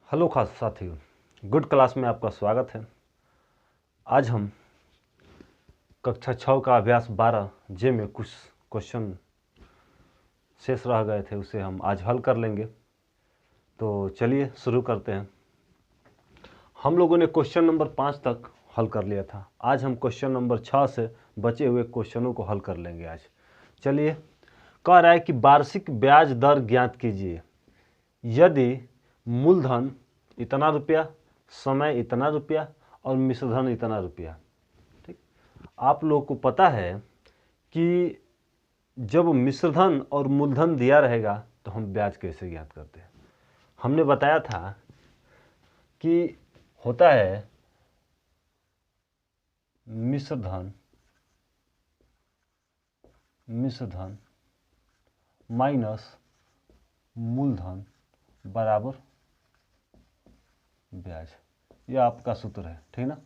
Hello खास साथियों, good class में आपका स्वागत है। आज हम कक्षा 6 का अभ्यास 12 जे में कुछ क्वेश्चन शेष रह गए थे, उसे हम आज हल कर लेंगे। तो चलिए शुरू करते हैं। हम लोगों ने क्वेश्चन नंबर 5 तक हल कर लिया था। आज हम क्वेश्चन नंबर 6 से बचे हुए क्वेश्चनों को हल कर लेंगे आज। चलिए, कह रहा है कि वार्षिक ब्याज दर ज्ञात कीजिए यदि मूलधन इतना रुपया, समय इतना रुपया और मिश्रधन इतना रुपया। ठीक, आप लोगों को पता है कि जब मिश्रधन और मूलधन दिया रहेगा तो हम ब्याज कैसे ज्ञात करते हैं। हमने बताया था कि होता है मिश्रधन माइनस मूलधन बराबर ब्याज। यह आपका सूत्र है, ठीक ना।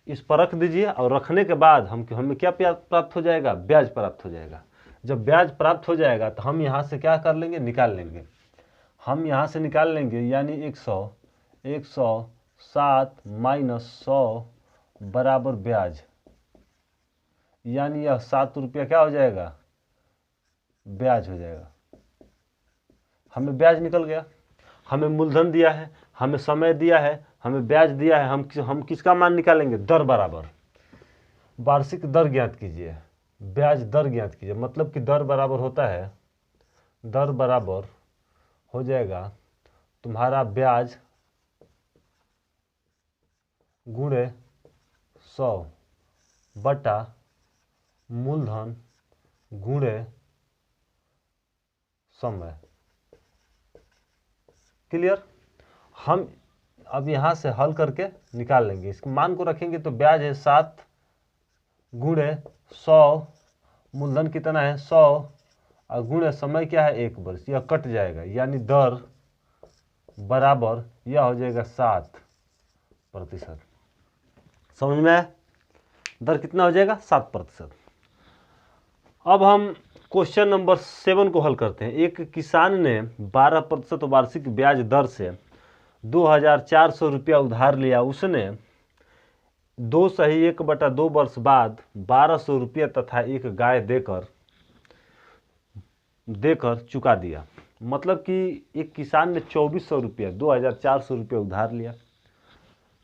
इस पर रख दीजिए और रखने के बाद हमें क्या प्राप्त हो जाएगा? ब्याज प्राप्त हो जाएगा। जब ब्याज प्राप्त हो जाएगा तो हम यहाँ से क्या कर लेंगे? निकाल लेंगे। हम यहाँ से निकाल लेंगे, यानी 107 माइनस 100 बराबर ब्याज, यानी यह 7 रुपया क्या हो जाएगा? ब्याज हो जाएगा। हमें ब्याज निकल गया। हमें मूलधन दिया है, हमें समय दिया है, हमें ब्याज दिया है। हम किसका मान निकालेंगे? दर बराबर वार्षिक दर ज्ञात कीजिए, ब्याज दर ज्ञात कीजिए। मतलब कि दर बराबर होता है, दर बराबर हो जाएगा तुम्हारा ब्याज गुणे 100 बटा मूलधन गुणे समय। क्लियर? हम अब यहाँ से हल करके निकाल लेंगे। इसके मान को रखेंगे तो ब्याज है 7 गुणे 100, मूलधन कितना है 100 और गुणे समय क्या है 1 वर्ष। यह कट जाएगा, यानी दर बराबर यह हो जाएगा 7%। समझ में आया? दर कितना हो जाएगा? 7%। अब हम क्वेश्चन नंबर 7 को हल करते हैं। एक किसान ने 12% वार्षिक ब्याज दर से 2400 रुपया उधार लिया। उसने 2/1/2 वर्ष बाद 1200 रुपया तथा एक गाय देकर चुका दिया। मतलब कि एक किसान ने 2400 रुपया 2400 रुपया उधार लिया।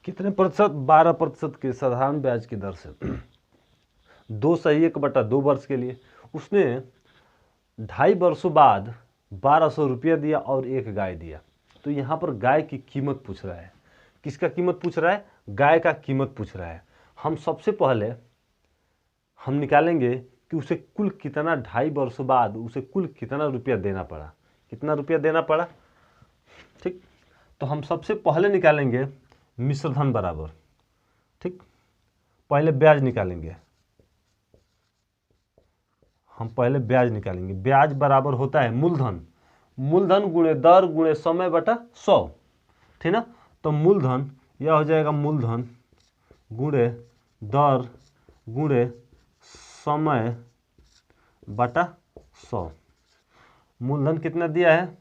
कितने प्रतिशत? 12% के साधारण ब्याज की दर से 2/1/2 वर्ष के लिए। उसने 2.5 वर्षों बाद 1200 रुपया दिया और एक गाय दिया। तो यहाँ पर गाय की कीमत पूछ रहा है। किसका कीमत पूछ रहा है? गाय का कीमत पूछ रहा है। हम सबसे पहले हम निकालेंगे कि उसे कुल कितना 2.5 वर्षों बाद उसे कुल कितना रुपया देना पड़ा। कितना रुपया देना पड़ा? ठीक, तो हम सबसे पहले निकालेंगे मिश्रधन बराबर। ठीक, पहले ब्याज निकालेंगे। हम पहले ब्याज निकालेंगे। ब्याज बराबर होता है मूलधन गुणे दर गुणे समय बटा 100, ठीक ना। तो मूलधन यह हो जाएगा मूलधन गुणे दर गुणे समय बटा 100। मूलधन कितना दिया है?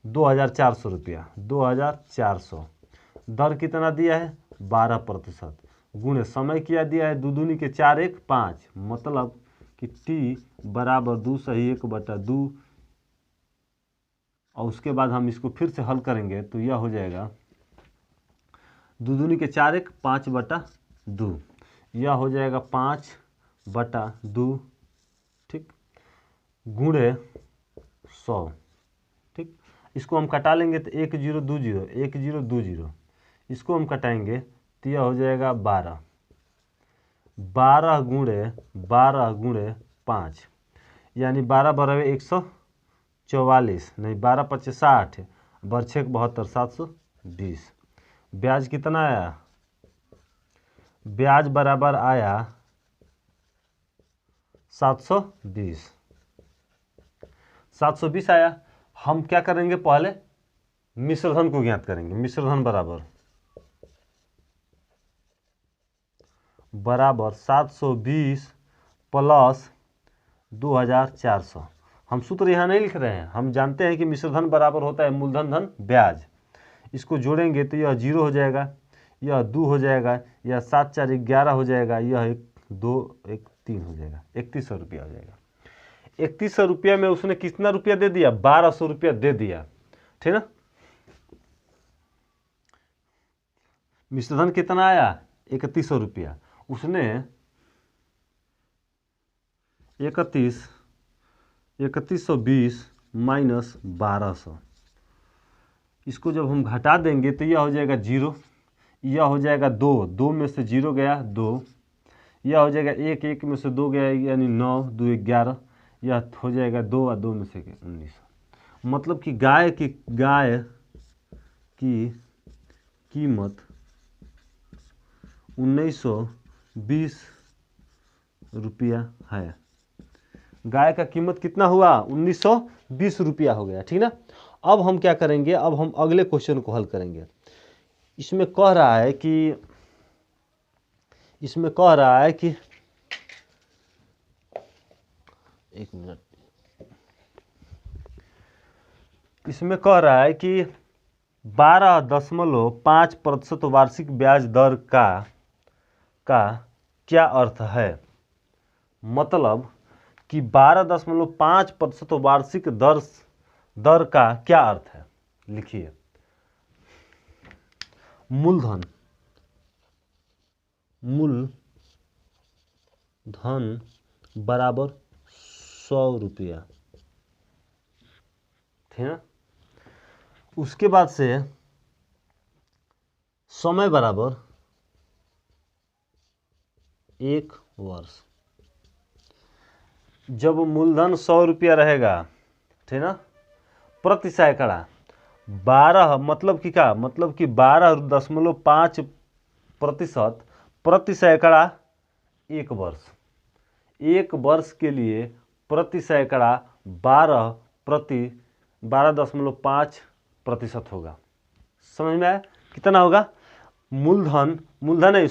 2400 रुपया, 2400। दर कितना दिया है? 12%। गुणे समय क्या दिया है? 2 दूनी के 4 1 5। मतलब कि t बराबर 2/1/2। और उसके बाद हम इसको फिर से हल करेंगे तो यह हो जाएगा 2 दूनी के 4 1 5/2। यह हो जाएगा 5/2। ठीक, गुणे 100। ठीक, इसको हम कटा लेंगे तो 1 0 2 0 1 0 2 0। इसको हम कटाएंगे तो यह हो जाएगा 12 गुणे 5, यानी 12 बराबर 144। नहीं, 12 5 60, बरछे 72 720। ब्याज कितना आया? ब्याज बराबर आया 720 आया। हम क्या करेंगे? पहले मिश्रधन को ज्ञात करेंगे। मिश्रधन बराबर 720 प्लस 2400। हम सूत्र यहाँ नहीं लिख रहे हैं। हम जानते हैं कि मिश्रधन बराबर होता है मूलधन धन ब्याज, इसको जोड़ेंगे तो यह 0 हो जाएगा, यह 2 हो जाएगा, यह 7 4 11 हो जाएगा, यह 1 2 1 3 हो जाएगा, 3100 रुपया हो जाएगा। 3100 रुपया में उसने कितना रुपया दे दिया? 1200 रुपया दे दिया, ठीक ना। मिश्र धन कितना आया? 3100 रुपया। उसने 3120 माइनस 1200, इसको जब हम घटा देंगे तो यह हो जाएगा 0, यह हो जाएगा 2, 2 में से 0 गया 2, यह हो जाएगा 1, 1 में से 2 गया यानी 9, 2 11, यह हो जाएगा 2 और 2 में से 19। मतलब कि गाय की कीमत 1920 रुपया है। गाय का कीमत कितना हुआ? 1920 रुपया हो गया, ठीक ना। अब हम क्या करेंगे? अब हम अगले क्वेश्चन को हल करेंगे। इसमें कह रहा है कि एक मिनट, इसमें कह रहा है कि 12.5% वार्षिक ब्याज दर का क्या अर्थ है। मतलब कि 12.5% वार्षिक दर का क्या अर्थ है? लिखिए, मूलधन बराबर 100 रुपया, ठीक है। उसके बाद से समय बराबर 1 वर्ष। जब मूलधन 100 रुपया रहेगा, ठीक ना, प्रति सैकड़ा 12, मतलब कि क्या? मतलब कि 12.5% प्रति सैकड़ा 1 वर्ष। 1 वर्ष के लिए प्रति सैकड़ा 12.5% होगा। समझ में आया? कितना होगा? मूलधन है,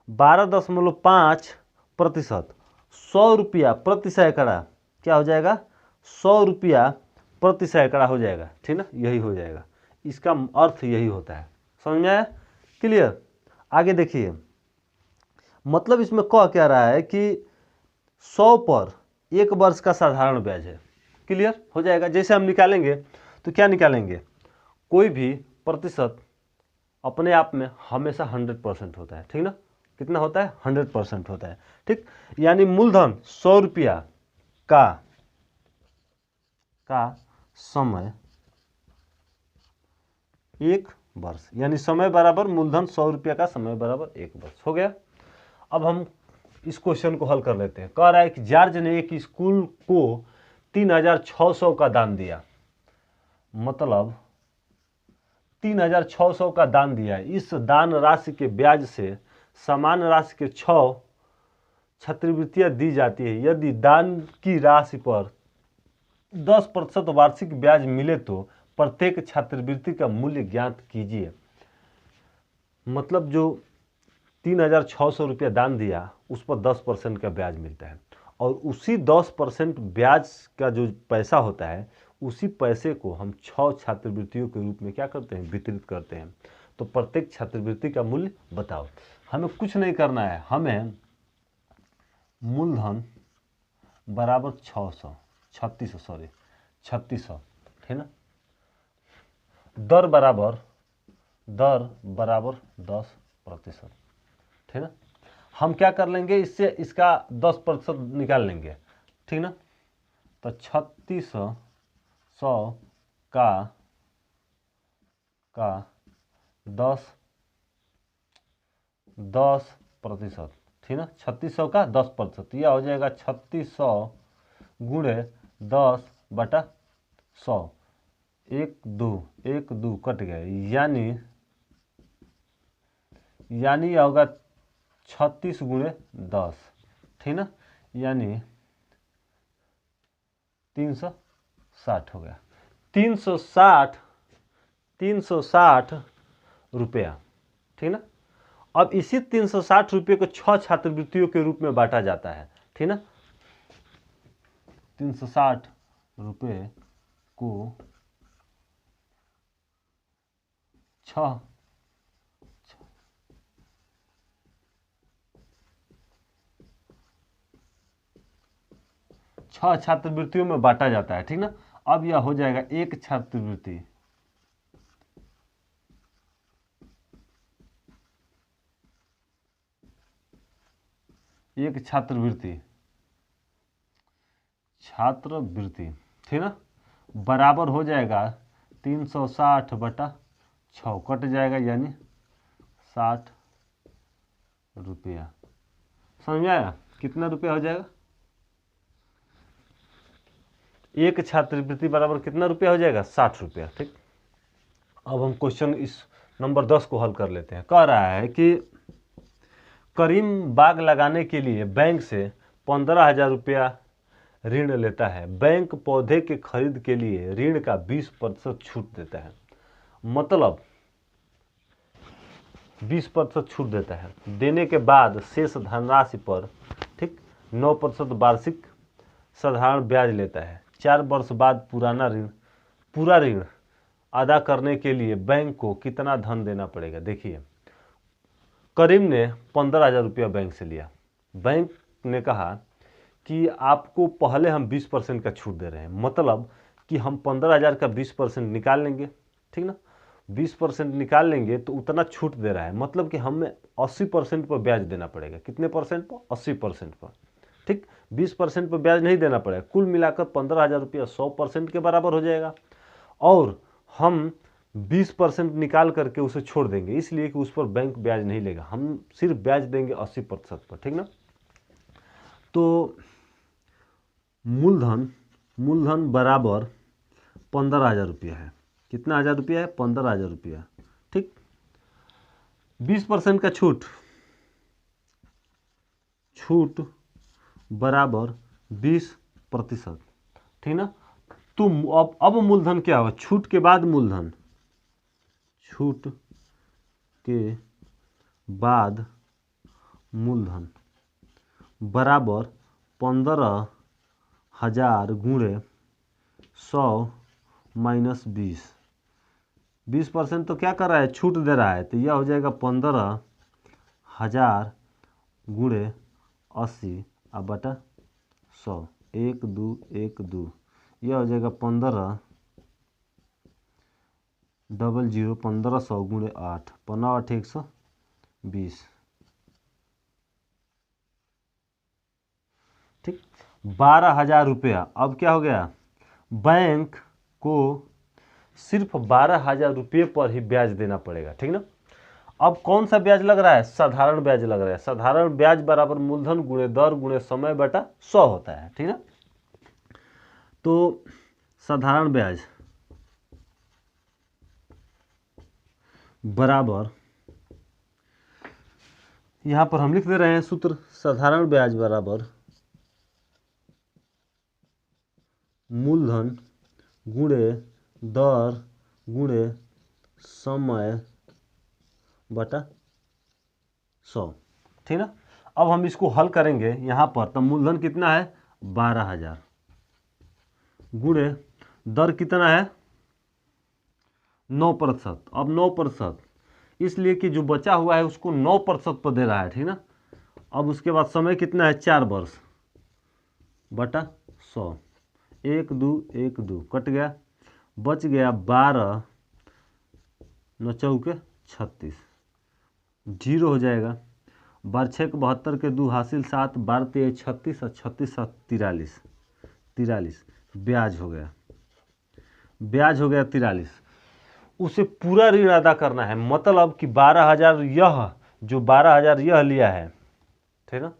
12.5%, 100 रुपया प्रति सैकड़ा क्या हो जाएगा? 100 रुपया प्रति सैकड़ा हो जाएगा, ठीक ना। यही हो जाएगा, इसका अर्थ यही होता है। समझ में आया? क्लियर? आगे देखिए, मतलब इसमें कह क्या रहा है कि 100 पर 1 वर्ष का साधारण ब्याज है। क्लियर हो जाएगा? जैसे हम निकालेंगे तो क्या निकालेंगे? कोई भी प्रतिशत अपने आप में हमेशा 100% होता है, ठीक ना। कितना होता है? 100% होता है, ठीक। यानी मूलधन 100 रुपया का समय 1 वर्ष, यानी समय बराबर मूलधन 100 रुपया का समय बराबर 1 वर्ष हो गया। अब हम इस क्वेश्चन को हल कर लेते हैं। कह रहा है कि जॉर्ज ने एक स्कूल को 3600 का दान दिया। मतलब 3600 का दान दिया। इस दान राशि के ब्याज से समान राशि के 6 छात्रवृत्तियां दी जाती है। यदि दान की राशि पर 10% वार्षिक ब्याज मिले तो प्रत्येक छात्रवृत्ति का मूल्य ज्ञात कीजिए। मतलब जो 3600 रुपया दान दिया उस पर 10% का ब्याज मिलता है, और उसी 10% ब्याज का जो पैसा होता है उसी पैसे को हम 6 छात्रवृत्तियों के रूप में क्या करते हैं? वितरित करते हैं। तो प्रत्येक छात्रवृत्ति का मूल्य बताओ। हमें कुछ नहीं करना है, हमें मूलधन बराबर 3600, ठीक ना। दर बराबर 10%, ठीक ना। हम क्या कर लेंगे? इससे इसका 10% निकाल लेंगे, ठीक ना। तो 3600 का 10%, ठीक ना। 3600 का 10%, यह हो जाएगा 3600 गुणे 10/100। 1 2 कट गए, यानी यह होगा 36 गुणे 10, ठीक ना। यानी 360 हो गया। 360 रुपया, ठीक ना। अब इसी 360 रुपये को 6 छात्रवृत्तियों के रूप में बांटा जाता है, ठीक ना। 360 रुपये को छः छह छात्रवृत्तियों में बांटा जाता है, ठीक ना। अब यह हो जाएगा एक छात्रवृत्ति, एक छात्रवृत्ति, छात्रवृत्ति, ठीक ना, बराबर हो जाएगा 360/6, कट जाएगा यानी 60 रुपया। समझ में आया कितना रुपया हो जाएगा? एक छात्रवृत्ति बराबर कितना रुपया हो जाएगा? 60 रुपया, ठीक। अब हम क्वेश्चन इस नंबर 10 को हल कर लेते हैं। कह रहा है कि करीम बाग लगाने के लिए बैंक से 15,000 रुपया ऋण लेता है। बैंक पौधे के खरीद के लिए ऋण का 20% छूट देता है। मतलब 20% छूट देता है। देने के बाद शेष धनराशि पर, ठीक, 9% वार्षिक साधारण ब्याज लेता है। 4 वर्ष बाद पूरा ऋण अदा करने के लिए बैंक को कितना धन देना पड़ेगा? देखिए, करीम ने 15,000 रुपया बैंक से लिया। बैंक ने कहा कि आपको पहले हम 20% का छूट दे रहे हैं, मतलब कि हम 15,000 का 20% निकाल लेंगे, ठीक ना। 20% निकाल लेंगे तो उतना छूट दे रहा है, मतलब कि हमें 80% पर ब्याज देना पड़ेगा। कितने परसेंट पर? 80% पर, ठीक। 20% पर ब्याज नहीं देना पड़ेगा। कुल मिलाकर 15,000 रुपया 100% के बराबर हो जाएगा, और हम 20% निकाल करके उसे छोड़ देंगे, इसलिए कि उस पर बैंक ब्याज नहीं लेगा। हम सिर्फ ब्याज देंगे 80% पर, ठीक ना। तो मूलधन बराबर 15,000 रुपया है। कितना हजार रुपया है? 15,000 रुपया, ठीक। 20% का छूट बराबर 20%, ठीक ना। तो अब मूलधन क्या होगा? छूट के बाद मूलधन, छूट के बाद मूलधन बराबर 15,000 गुणे 100 माइनस 20। 20% तो क्या कर रहा है? छूट दे रहा है, तो यह हो जाएगा 15,000 गुणे 80 अब बटा 100, 1 2 1 2, यह हो जाएगा 15 00 1500 गुणे 8, 15 8 120, ठीक। 12,000 रुपया। अब क्या हो गया? बैंक को सिर्फ 12,000 रुपये पर ही ब्याज देना पड़ेगा, ठीक ना। अब कौन सा ब्याज लग रहा है? साधारण ब्याज लग रहा है। साधारण ब्याज बराबर मूलधन गुणे दर गुणे समय बटा 100 होता है, ठीक ना। तो साधारण ब्याज बराबर, यहां पर हम लिख दे रहे हैं सूत्र, साधारण ब्याज बराबर मूलधन गुणे दर गुणे समय बटा 100, ठीक ना। अब हम इसको हल करेंगे यहाँ पर, तो मूलधन कितना है? 12,000 गुणे दर कितना है? 9%। अब 9%, इसलिए कि जो बचा हुआ है उसको 9% पर दे रहा है, ठीक ना। अब उसके बाद समय कितना है? 4 वर्ष बटा 100, 1 2 1 2 कट गया, बच गया 12 9 चौके 36, 0 हो जाएगा। 12 6 72 के 2 हासिल 7, 12 3 36 और 36 7 43, 43 ब्याज हो गया, 43। उसे पूरा ऋण अदा करना है, मतलब कि 12,000 यह जो 12,000 यह लिया है, ठीक ना,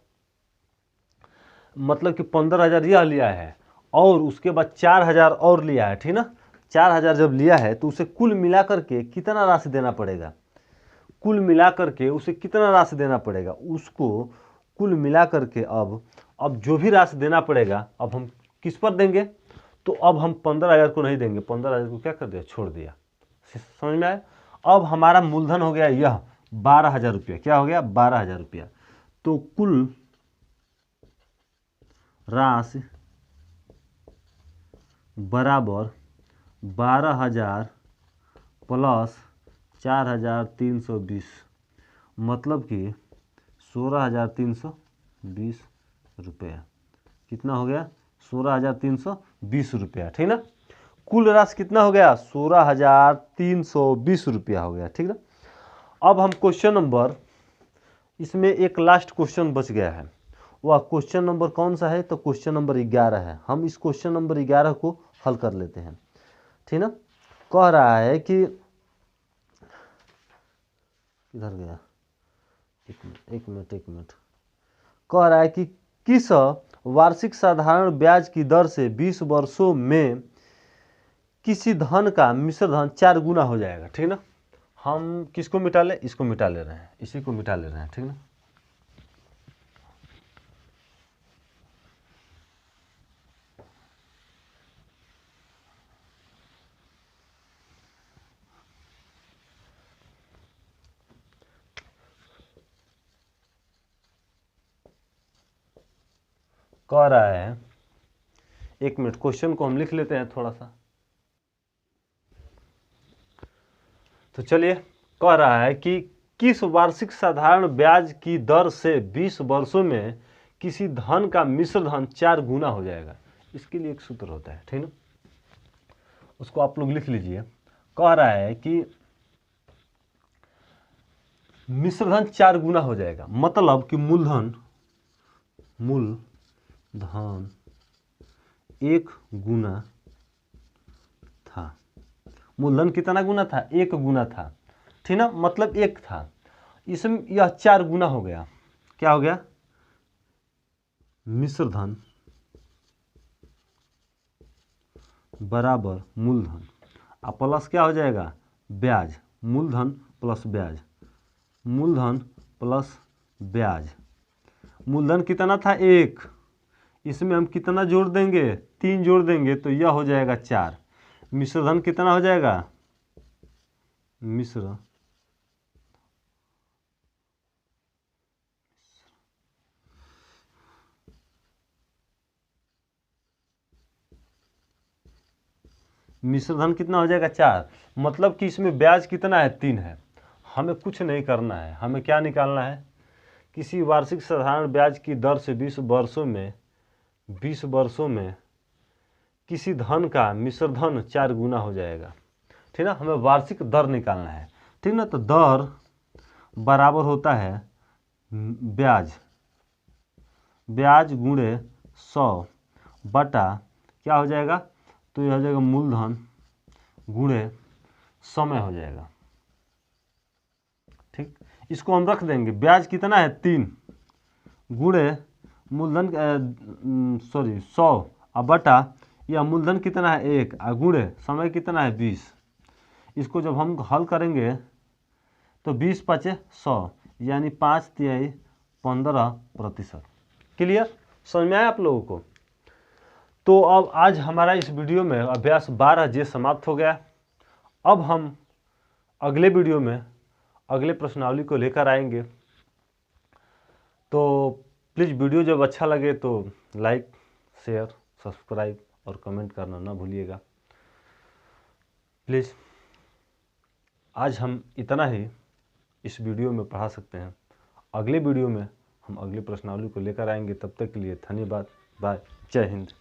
मतलब कि 15,000 यह लिया है और उसके बाद 4,000 और लिया है, ठीक ना। 4,000 जब लिया है तो उसे कुल मिलाकर के कितना राशि देना पड़ेगा? कुल मिलाकर के उसे कितना राशि देना पड़ेगा? उसको कुल मिलाकर के अब जो भी राशि देना पड़ेगा, अब हम किस पर देंगे? तो अब हम 15,000 को नहीं देंगे, 15,000 को क्या कर दिया? छोड़ दिया। समझ में आया? अब हमारा मूलधन हो गया यह 12,000 रुपया। क्या हो गया? 12,000 रुपया। तो कुल राशि बराबर 12,000 प्लस 4,320, मतलब कि 16,320 रुपया। कितना हो गया? 16,320 रुपया, ठीक ना। कुल राशि कितना हो गया? 16,320 रुपया हो गया, ठीक ना। अब हम क्वेश्चन नंबर, इसमें एक लास्ट क्वेश्चन बच गया है, वह क्वेश्चन नंबर कौन सा है? तो क्वेश्चन नंबर 11 है। हम इस क्वेश्चन नंबर 11 को हल कर लेते हैं, ठीक ना। कह रहा है कि, किधर गया, एक मिनट। कह रहा है कि किस वार्षिक साधारण ब्याज की दर से 20 वर्षों में किसी धन का मिश्र धन 4 गुना हो जाएगा, ठीक ना। हम किसको मिटा ले? इसको मिटा ले रहे हैं, इसी को मिटा ले रहे हैं, ठीक ना। कह रहा है, एक मिनट, क्वेश्चन को हम लिख लेते हैं थोड़ा सा। तो चलिए, कह रहा है कि किस वार्षिक साधारण ब्याज की दर से 20 वर्षों में किसी धन का मिश्र धन 4 गुना हो जाएगा। इसके लिए एक सूत्र होता है, ठीक ना, उसको आप लोग लिख लीजिए। कह रहा है कि मिश्र धन 4 गुना हो जाएगा, मतलब कि मूलधन 1 गुना था। मूलधन कितना गुना था? 1 गुना था, ठीक ना, मतलब 1 था। इसमें यह 4 गुना हो गया। क्या हो गया? मिश्र धन बराबर मूलधन, और प्लस क्या हो जाएगा? ब्याज। मूलधन प्लस ब्याज, मूलधन प्लस ब्याज। मूलधन कितना था? 1। इसमें हम कितना जोड़ देंगे? 3 जोड़ देंगे, तो यह हो जाएगा 4। मिश्र धन कितना हो जाएगा? मिश्र धन कितना हो जाएगा? 4। मतलब कि इसमें ब्याज कितना है? 3 है। हमें कुछ नहीं करना है, हमें क्या निकालना है? किसी वार्षिक साधारण ब्याज की दर से 20 वर्षों में किसी धन का मिश्र धन 4 गुना हो जाएगा, ठीक ना। हमें वार्षिक दर निकालना है, ठीक ना। तो दर बराबर होता है ब्याज गुणे 100 बटा क्या हो जाएगा? तो यह हो जाएगा मूलधन गुणे समय हो जाएगा, ठीक। इसको हम रख देंगे। ब्याज कितना है? 3 गुणे मूलधन 100 और बटा यह मूलधन कितना है? 1 और गुणे समय कितना है? 20। इसको जब हम हल करेंगे तो 20 × 100 यानी 5×3 15%। क्लियर? समझ में आया आप लोगों को? तो अब आज हमारा इस वीडियो में अभ्यास 12J समाप्त हो गया। अब हम अगले वीडियो में अगले प्रश्नावली को लेकर आएंगे। तो प्लीज़ वीडियो जब अच्छा लगे तो लाइक, शेयर, सब्सक्राइब और कमेंट करना ना भूलिएगा प्लीज़। आज हम इतना ही इस वीडियो में पढ़ा सकते हैं। अगले वीडियो में हम अगली प्रश्नावली को लेकर आएंगे। तब तक के लिए धन्यवाद। बाय। जय हिंद।